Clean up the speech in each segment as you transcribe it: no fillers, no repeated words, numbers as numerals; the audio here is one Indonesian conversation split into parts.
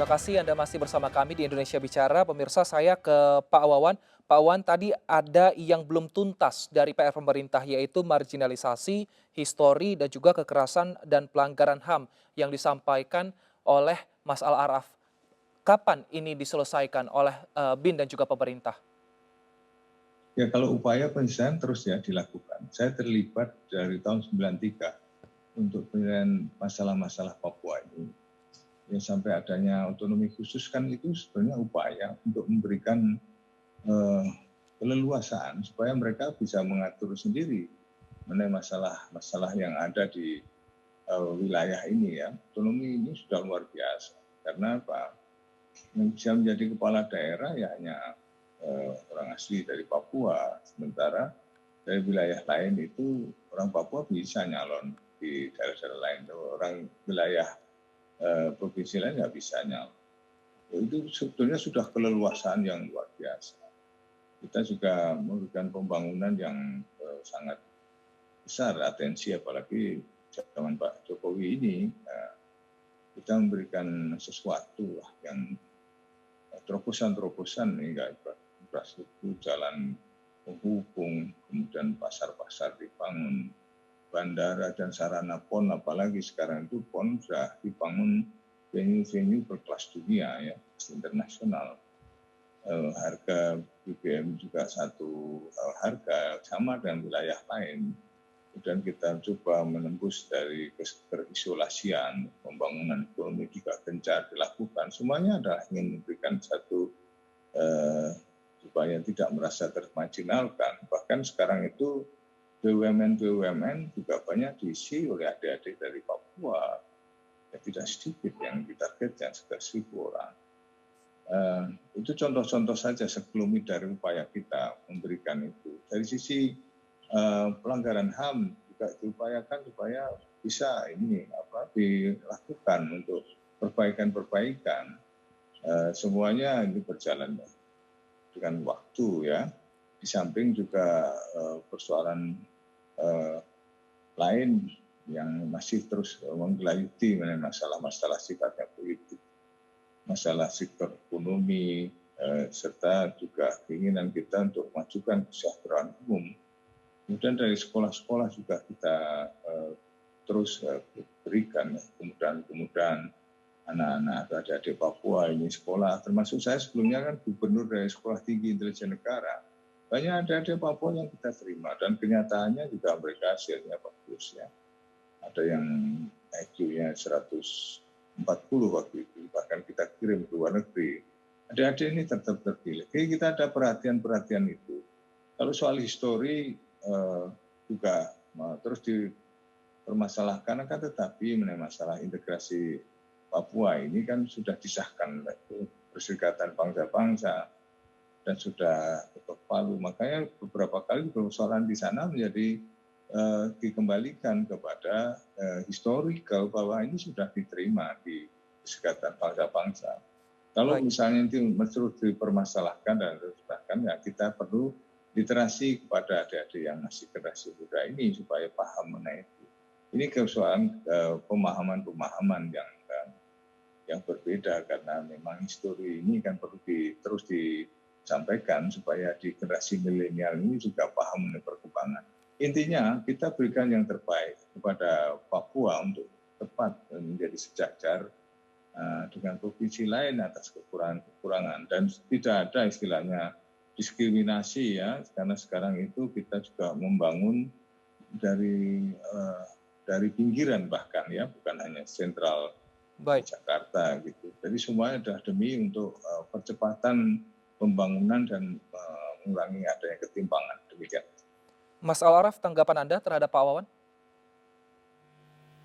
Terima kasih Anda masih bersama kami di Indonesia Bicara. Pemirsa, saya ke Pak Wawan. Pak Wawan, tadi ada yang belum tuntas dari PR pemerintah, yaitu marginalisasi, histori, dan juga kekerasan dan pelanggaran HAM yang disampaikan oleh Mas Al-Araf. Kapan ini diselesaikan oleh BIN dan juga pemerintah? Ya, kalau upaya penyelesaian terus ya dilakukan. Saya terlibat dari tahun 93 untuk penyelesaian masalah-masalah Papua ini. Ya, sampai adanya otonomi khusus kan itu sebenarnya upaya untuk memberikan keleluasaan supaya mereka bisa mengatur sendiri mengenai masalah-masalah yang ada di wilayah ini ya. Otonomi ini sudah luar biasa. Karena apa? Yang bisa menjadi kepala daerah ya hanya orang asli dari Papua, sementara dari wilayah lain itu orang Papua bisa nyalon di daerah-daerah lain, orang wilayah provinsi lain nggak bisa nyalon. Itu sebetulnya sudah keleluasaan yang luar biasa. Kita juga memberikan pembangunan yang sangat besar atensi, apalagi zaman Pak Jokowi ini kita memberikan sesuatu lah yang terobosan-terobosan hingga infrastruktur, jalan penghubung, kemudian pasar-pasar dibangun, bandara dan sarana PON, apalagi sekarang itu PON sudah dibangun venue-venue berkelas dunia ya, internasional. Harga BBM juga satu harga sama dengan wilayah lain. Kemudian kita coba menembus dari terisolasian, pembangunan ekonomi juga gencar dilakukan. Semuanya adalah ingin memberikan satu supaya tidak merasa termarginalkan. Bahkan sekarang itu BUMN juga banyak diisi oleh adik-adik dari Papua. Ya, tidak sedikit yang ditargetkan, sekitar 1.000 orang. Itu contoh-contoh saja sekelumit dari upaya kita memberikan itu. Dari sisi pelanggaran HAM juga diupayakan supaya bisa dilakukan untuk perbaikan-perbaikan. Semuanya ini berjalan dengan waktu ya. Di samping juga persoalan lain yang masih terus menggelayuti mengenai masalah-masalah sifatnya politik, masalah sektor ekonomi, serta juga keinginan kita untuk memajukan kesejahteraan umum. Kemudian dari sekolah-sekolah juga kita terus berikan kemudahan-kemudahan anak-anak atau adik-adik Papua ini sekolah, termasuk saya sebelumnya kan gubernur dari Sekolah Tinggi Intelijen Negara. Banyak adik-adik Papua yang kita terima dan kenyataannya juga mereka hasilnya bagus ya. Ada yang IQ-nya 140 waktu itu, bahkan kita kirim ke luar negeri. Adik-adik ini tetap terpilih. Jadi kita ada perhatian-perhatian itu. Kalau soal histori juga terus dipermasalahkan, akan tetapi mengenai masalah integrasi Papua ini kan sudah disahkan Perserikatan Bangsa-Bangsa dan sudah ketok palu. Makanya beberapa kali persoalan di sana menjadi dikembalikan kepada historical bahwa ini sudah diterima di Perserikatan Bangsa-Bangsa. Kalau misalnya itu terus dipermasalahkan dan teruskan, ya kita perlu literasi kepada adik-adik yang masih generasi muda ini supaya paham mengenai itu. Ini persoalan pemahaman-pemahaman yang berbeda, karena memang histori ini kan perlu terus disampaikan supaya di generasi milenial ini juga paham mengenai perkembangan. Intinya kita berikan yang terbaik kepada Papua untuk tepat menjadi sejajar dengan provinsi lain atas kekurangan dan tidak ada istilahnya diskriminasi ya, karena sekarang itu kita juga membangun dari pinggiran bahkan ya, bukan hanya sentral Jakarta gitu. Jadi semuanya adalah demi untuk percepatan pembangunan dan mengurangi adanya ketimpangan. Demikian. Mas Al-Araf, tanggapan Anda terhadap Pak Wawan?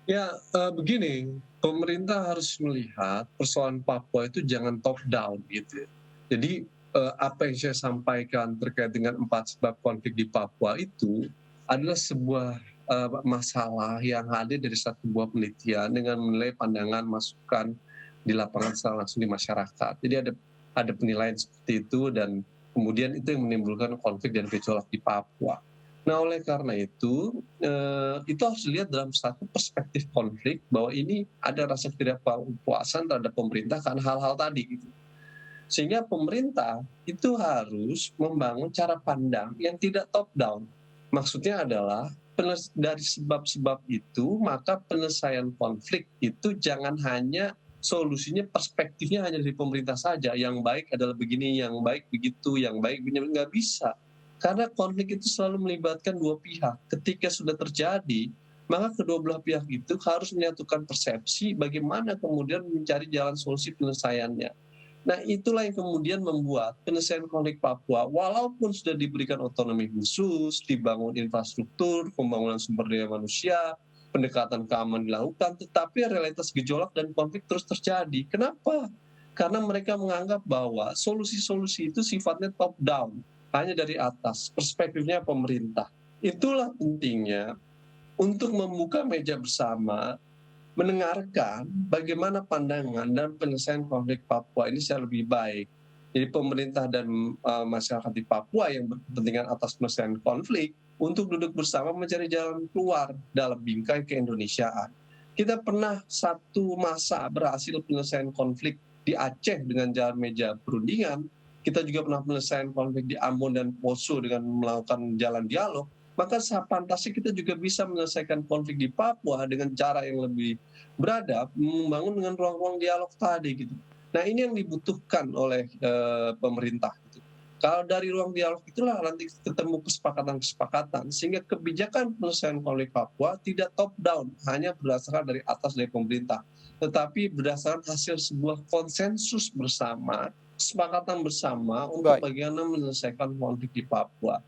Ya, begini, pemerintah harus melihat persoalan Papua itu jangan top down gitu ya. Jadi apa yang saya sampaikan terkait dengan 4 sebab konflik di Papua itu adalah sebuah masalah yang hadir dari satu buah penelitian dengan menilai pandangan masukan di lapangan secara langsung di masyarakat. Jadi ada penilaian seperti itu dan kemudian itu yang menimbulkan konflik dan gejolak di Papua. Nah, oleh karena itu harus dilihat dalam satu perspektif konflik bahwa ini ada rasa ketidakpuasan terhadap pemerintah karena hal-hal tadi gitu. Sehingga pemerintah itu harus membangun cara pandang yang tidak top down. Maksudnya adalah dari sebab-sebab itu maka penyelesaian konflik itu jangan hanya solusinya perspektifnya hanya dari pemerintah saja. Yang baik adalah begini, yang baik begitu, yang baik begini, nggak bisa. Karena konflik itu selalu melibatkan dua pihak. Ketika sudah terjadi, maka kedua belah pihak itu harus menyatukan persepsi bagaimana kemudian mencari jalan solusi penyelesaiannya. Nah, itulah yang kemudian membuat penyelesaian konflik Papua, walaupun sudah diberikan otonomi khusus, dibangun infrastruktur, pembangunan sumber daya manusia, pendekatan keamanan dilakukan, tetapi realitas gejolak dan konflik terus terjadi. Kenapa? Karena mereka menganggap bahwa solusi-solusi itu sifatnya top down, hanya dari atas, perspektifnya pemerintah. Itulah pentingnya untuk membuka meja bersama, mendengarkan bagaimana pandangan dan penyelesaian konflik Papua ini secara lebih baik. Jadi pemerintah dan masyarakat di Papua yang berkepentingan atas penyelesaian konflik untuk duduk bersama mencari jalan keluar dalam bingkai keindonesiaan. Kita pernah satu masa berhasil penyelesaian konflik di Aceh dengan jalan meja perundingan. Kita juga pernah penyelesaian konflik di Ambon dan Poso dengan melakukan jalan dialog. Maka sepantasnya kita juga bisa menyelesaikan konflik di Papua dengan cara yang lebih beradab, membangun dengan ruang-ruang dialog tadi gitu. Nah, ini yang dibutuhkan oleh pemerintah gitu. Kalau dari ruang dialog itulah nanti ketemu kesepakatan-kesepakatan sehingga kebijakan penyelesaian konflik Papua tidak top down, hanya berdasarkan dari atas dari pemerintah, tetapi berdasarkan hasil sebuah konsensus bersama, kesepakatan bersama untuk Baik, bagaimana menyelesaikan konflik di Papua.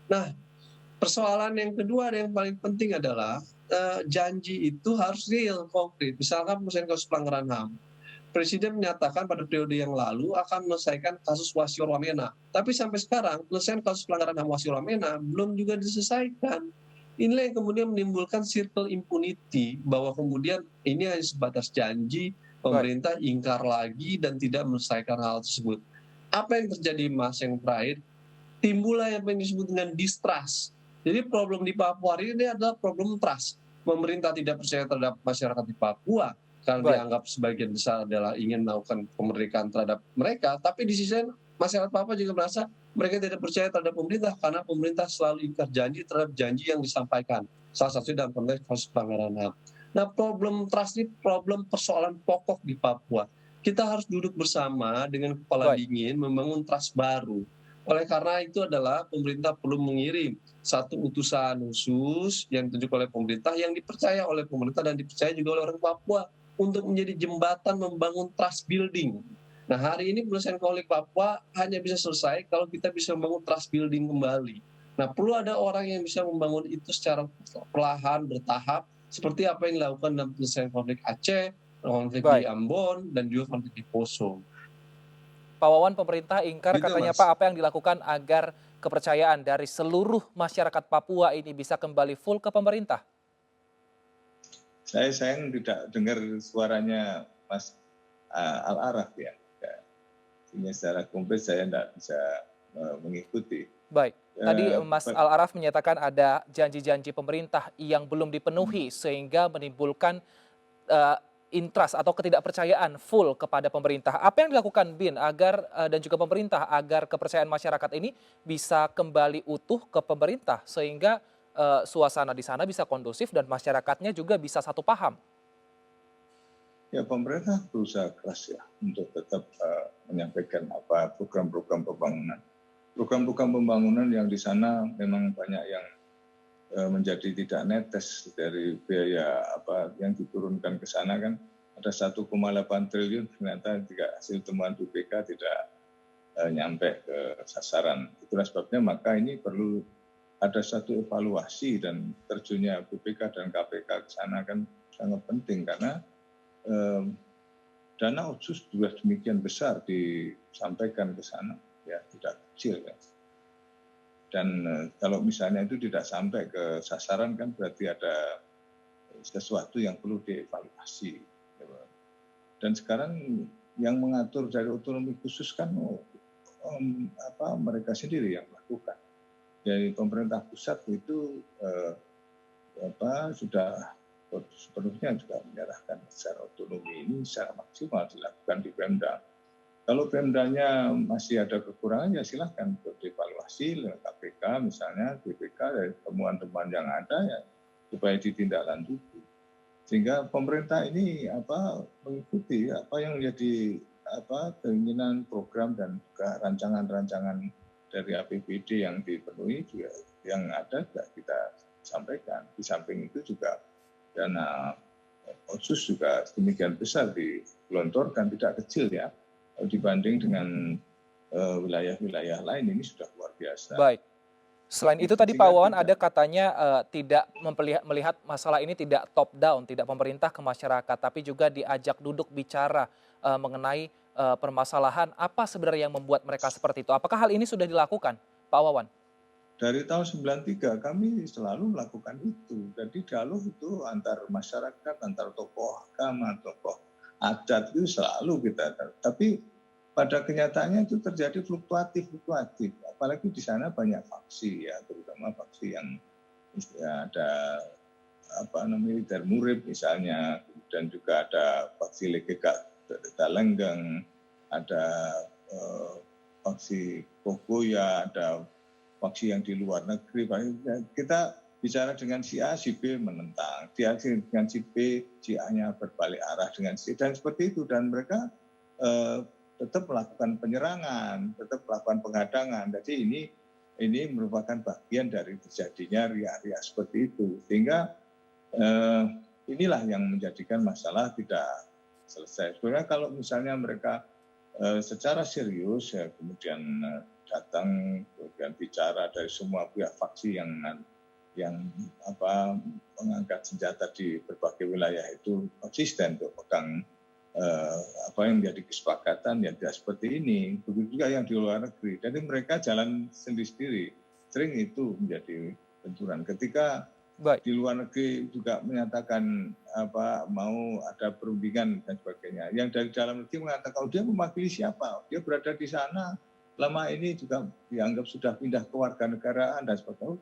Nah, persoalan yang kedua yang paling penting adalah janji itu harus real, konkret. Misalkan misalnya kasus pelanggaran HAM. Presiden menyatakan pada periode yang lalu akan menyelesaikan kasus Wasior Wamena. Tapi sampai sekarang penyelesaian kasus pelanggaran HAM Wasior Wamena belum juga diselesaikan. Inilah yang kemudian menimbulkan circle impunity bahwa kemudian ini hanya sebatas janji, baik, pemerintah ingkar lagi dan tidak menyelesaikan hal tersebut. Apa yang terjadi Mas yang terakhir? Timbullah yang disebut dengan distrust. Jadi problem di Papua hari ini adalah problem trust. Pemerintah tidak percaya terhadap masyarakat di Papua karena baik. dianggap sebagian besar adalah ingin melakukan kemerdekaan terhadap mereka, tapi di sisi lain masyarakat Papua juga merasa mereka tidak percaya terhadap pemerintah karena pemerintah selalu ingkar janji terhadap janji yang disampaikan. Salah satunya dalam konteks kasus pelanggaran HAM. Nah, problem trust ini problem persoalan pokok di Papua. Kita harus duduk bersama dengan kepala Baik. dingin membangun trust baru. Oleh karena itu adalah pemerintah perlu mengirim satu utusan khusus yang ditunjuk oleh pemerintah, yang dipercaya oleh pemerintah dan dipercaya juga oleh orang Papua untuk menjadi jembatan membangun trust building. Nah, hari ini penyelesaian konflik Papua hanya bisa selesai kalau kita bisa membangun trust building kembali. Nah, perlu ada orang yang bisa membangun itu secara perlahan, bertahap, seperti apa yang dilakukan dalam penyelesaian konflik Aceh, konflik di Baik. Ambon, dan juga konflik di Poso. Pak Wawan, pemerintah ingkar Gitu, katanya Pak, Mas. apa yang dilakukan agar kepercayaan dari seluruh masyarakat Papua ini bisa kembali full ke pemerintah? Saya sayang tidak dengar suaranya Mas Al-Araf ya. Sehingga secara komplit saya tidak bisa mengikuti. Baik, tadi Mas Per- Al-Araf menyatakan ada janji-janji pemerintah yang belum dipenuhi sehingga menimbulkan eh, intrust atau ketidakpercayaan full kepada pemerintah. Apa yang dilakukan BIN agar dan juga pemerintah agar kepercayaan masyarakat ini bisa kembali utuh ke pemerintah sehingga suasana di sana bisa kondusif dan masyarakatnya juga bisa satu paham? Ya, pemerintah berusaha keras ya untuk tetap menyampaikan apa program-program pembangunan. Program-program pembangunan yang di sana memang banyak yang menjadi tidak netes dari biaya apa yang diturunkan ke sana kan ada 1,8 triliun ternyata jika hasil temuan BPK tidak nyampe ke sasaran. Itulah sebabnya maka ini perlu ada satu evaluasi dan terjunnya BPK dan KPK ke sana kan sangat penting karena dana otsus juga demikian besar disampaikan ke sana, ya tidak kecil kan. Dan kalau misalnya itu tidak sampai ke sasaran kan berarti ada sesuatu yang perlu dievaluasi. Dan sekarang yang mengatur dari otonomi khusus kan mereka sendiri yang melakukan. dari pemerintah pusat itu sudah sepenuhnya juga menyerahkan secara otonomi ini secara maksimal dilakukan di Pemda. Kalau Pemdanya masih ada kekurangan, ya silahkan untuk dievaluasi oleh KPK misalnya, BPK dari temuan-temuan yang ada ya supaya ditindaklanjuti. Sehingga pemerintah ini mengikuti apa yang menjadi keinginan program dan juga rancangan-rancangan dari APBD yang dipenuhi juga yang ada juga kita sampaikan. Di samping itu juga dana otsus juga demikian besar digelontorkan, tidak kecil ya dibanding dengan wilayah-wilayah lain, ini sudah luar biasa. Baik. Selain itu tadi Pak Wawan ada katanya tidak melihat masalah ini tidak top down, tidak pemerintah ke masyarakat, tapi juga diajak duduk bicara mengenai permasalahan apa sebenarnya yang membuat mereka seperti itu. Apakah hal ini sudah dilakukan, Pak Wawan? Dari tahun 93 kami selalu melakukan itu. Jadi dialog itu antar masyarakat, antar tokoh agama, tokoh adat itu selalu kita. Tapi pada kenyataannya itu terjadi fluktuatif. Apalagi di sana banyak faksi ya, terutama faksi yang ada dari Murib misalnya, kemudian juga ada faksi Legega Talenggeng, ada faksi Kogoya, ada faksi yang di luar negeri. Kita bicara dengan si A, si B menentang. Dia dengan si B, si A-nya berbalik arah dengan si dan seperti itu. Dan mereka tetap melakukan penyerangan, tetap melakukan penghadangan. Jadi ini merupakan bagian dari terjadinya riak-riak seperti itu. Sehingga inilah yang menjadikan masalah tidak selesai. Sebenarnya kalau misalnya mereka secara serius ya kemudian datang kemudian bicara dari semua pihak faksi yang mengangkat senjata di berbagai wilayah itu konsisten untuk pegang apa yang menjadi kesepakatan ya tidak seperti ini. Begitu juga yang di luar negeri. Jadi mereka jalan sendiri-sendiri. Sering itu menjadi benturan. Ketika di luar negeri juga menyatakan mau ada perundingan dan sebagainya. Yang dari dalam negeri mengatakan dia mewakili siapa? Dia berada di sana. Lama ini juga dianggap sudah pindah ke warganegaraan dan sebagainya.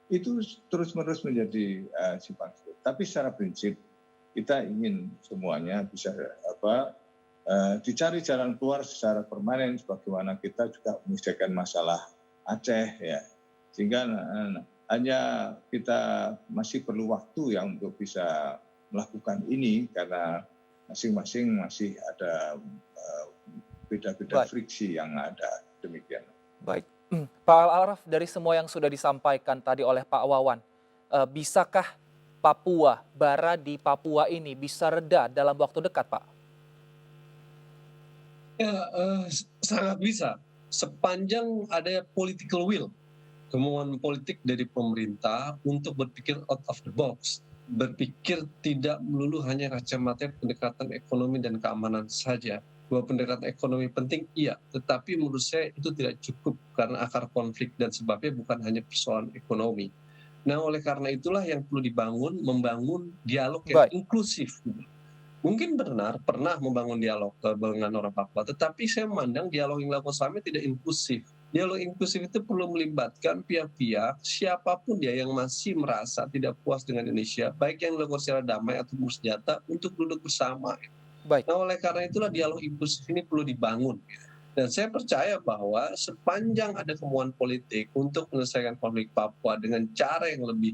Itu terus-menerus menjadi simpang siur. Tapi secara prinsip kita ingin semuanya bisa dicari jalan keluar secara permanen, sebagaimana kita juga menyelesaikan masalah Aceh ya. Sehingga hanya kita masih perlu waktu ya untuk bisa melakukan ini karena masing-masing masih ada beda-beda friksi yang ada, demikian. Baik, Pak Al-Araf, dari semua yang sudah disampaikan tadi oleh Pak Wawan, bisakah Papua, bara di Papua ini bisa reda dalam waktu dekat, Pak? Ya, sangat bisa. Sepanjang ada political will, kemauan politik dari pemerintah untuk berpikir out of the box, berpikir tidak melulu hanya kacamata pendekatan ekonomi dan keamanan saja. Bahwa pendekatan ekonomi penting, iya, tetapi menurut saya itu tidak cukup karena akar konflik dan sebabnya bukan hanya persoalan ekonomi. Nah, oleh karena itulah yang perlu membangun dialog yang inklusif. Mungkin benar pernah membangun dialog dengan orang Papua, tetapi saya memandang dialog yang dilakukan selama tidak inklusif. Dialog inklusif itu perlu melibatkan pihak-pihak siapapun dia yang masih merasa tidak puas dengan Indonesia, baik yang dilakukan secara damai atau bersenjata, untuk duduk bersama. Nah, oleh karena itulah dialog inklusif ini perlu dibangun. Dan saya percaya bahwa sepanjang ada kemauan politik untuk menyelesaikan konflik Papua dengan cara yang lebih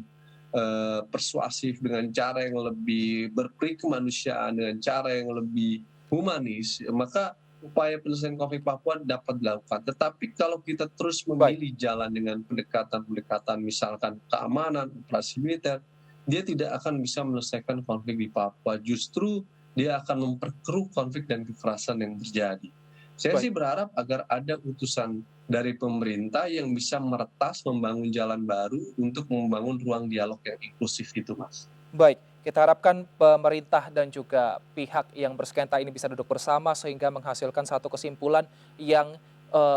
persuasif, dengan cara yang lebih berperi kemanusiaan, dengan cara yang lebih humanis, maka upaya penyelesaian konflik Papua dapat dilakukan. Tetapi kalau kita terus memilih jalan dengan pendekatan-pendekatan misalkan keamanan, operasi militer, dia tidak akan bisa menyelesaikan konflik di Papua. Justru dia akan memperkeruh konflik dan kekerasan yang terjadi. Saya sih berharap agar ada utusan dari pemerintah yang bisa meretas, membangun jalan baru untuk membangun ruang dialog yang inklusif itu, Mas. Baik, kita harapkan pemerintah dan juga pihak yang bersengketa ini bisa duduk bersama sehingga menghasilkan satu kesimpulan yang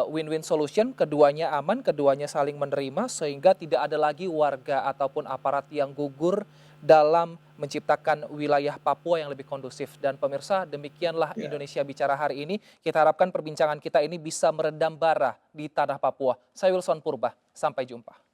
win-win solution, keduanya aman, keduanya saling menerima sehingga tidak ada lagi warga ataupun aparat yang gugur dalam menciptakan wilayah Papua yang lebih kondusif. Dan pemirsa, demikianlah Indonesia Bicara hari ini. Kita harapkan perbincangan kita ini bisa meredam bara di tanah Papua. Saya Wilson Purba. Sampai jumpa.